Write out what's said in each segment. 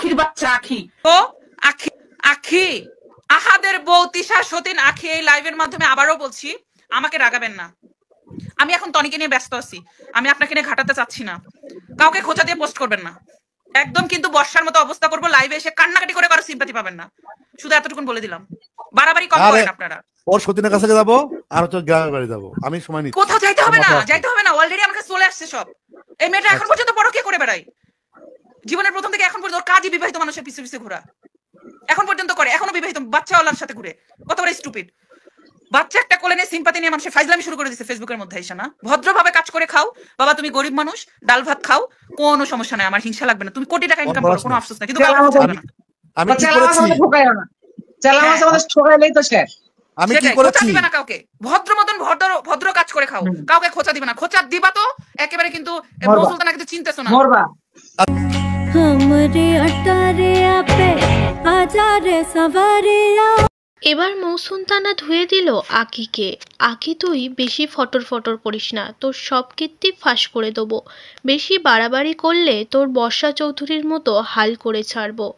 আখির বাচ্চা আখি। ও আখি আখি আহাদের বউ তিশা সতীন আখি এই লাইভের মাধ্যমে আবারও বলছি, আমাকে রাগাবেন না। আমি এখন টনিকে নিয়ে ব্যস্ত আছি, আমি আপনাকে নিয়ে ঘাটাতে চাচ্ছি না। কাউকে খোঁচা দিয়ে পোস্ট করবেন না, একদম কিন্তু বর্ষার মতো অবস্থা করবো। লাইভে এসে কান্নাকাটি করে কারো সিম্পাতি পাবেন না, শুধু এতটুকুন বলে দিলাম। বাড়াবাড়ি কম করেন আপনারা। ওর সতীনের কাছে যাবো আর হচ্ছে গ্রামের বাড়ি যাবো, আমি সময় নিচ্ছি। কোথাও যাইতে হবে না, যাইতে হবে না, অলরেডি আমার কাছে চলে আসছে সব। এই মেয়েটা এখন পর্যন্ত পরকীয়া করে বেড়ায়, জীবনের প্রথম থেকে এখন পর্যন্ত ওর কাজই বিবাহিত মানুষের পিছু পিছু ঘোরা, এখন পর্যন্ত করে, এখনো বিবাহিত বাচ্চাওয়ালার সাথে ঘুরে। কত বড় স্টুপিড বাচ্চা একটা কোলে নিয়ে সিম্পাতি নিয়ে মানুষের ফাইজলামি শুরু করে দিচ্ছে ফেসবুকের মধ্যে। এসে না ভদ্রভাবে কাজ করে খাও বাবা, তুমি গরিব মানুষ, ডাল ভাত খাও, কোনো সমস্যা নাই, আমার হিংসা লাগবে না। তুমি কোটি টাকা ইনকাম করো, কোনো আফসোস নাই, কিন্তু কাউকে খোঁচা দিবে না। আমি কি করেছি? আমি কি সেটাই, খোঁচা করেছি? দিবে না কাউকে, ভদ্র মতন ভদ্র কাজ করে খাও, কাউকে খোঁচা দিবে না। খোঁচা দিবা তো একেবারে কিন্তু মৌ সুলতানা কিন্তু চিনতেছো না। हमरे अटारे आपे आजा रे सवारिया। এবার মৌসুমতানা ধুয়ে দিল আকিকে। আকি তুই বেশি ফটর ফটর করিস না, তোর সব কীর্তি ফাঁস করে দেবো। বেশি বাড়াবাড়ি করলে তোর বর্ষা চৌধুরীর মতো হাল করে ছাড়বো।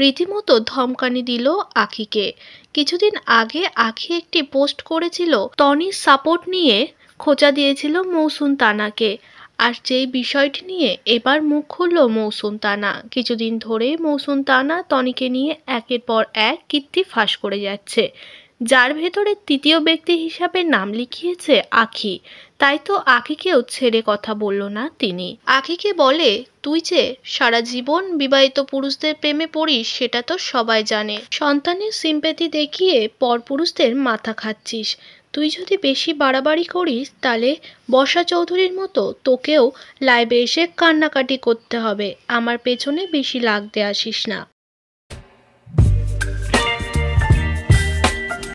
রীতিমতো ধমকানি দিল আকিকে। কিছুদিন আগে আকি একটি পোস্ট করেছিল, টনির সাপোর্ট নিয়ে খোঁচা দিয়েছিল মৌসুমতানাকে। আর যেই বিষয়টি নিয়ে এবার মুখ খুলল মৌসুমতানা। কিছুদিন ধরে মৌসুমতানা টনিকে নিয়ে একের পর এক কীর্তি ফাঁস করে যাচ্ছে, যার ভেতরে তৃতীয় ব্যক্তি হিসাবে নাম লিখিয়েছে আখি। তাই তো আখিকেও ছেড়ে কথা বলল না তিনি। আখিকে বলে, তুই যে সারা জীবন বিবাহিত পুরুষদের প্রেমে পড়িস সেটা তো সবাই জানে, সন্তানের সিম্প্যাথি দেখিয়ে পরপুরুষদের মাথা খাচ্ছিস। তুই যদি বেশি বাড়াবাড়ি করিস তাহলে বর্ষা চৌধুরীর মতো তোকেও লাইভে এসে কান্নাকাটি করতে হবে। আমার পেছনে বেশি লাগতে আসিস না।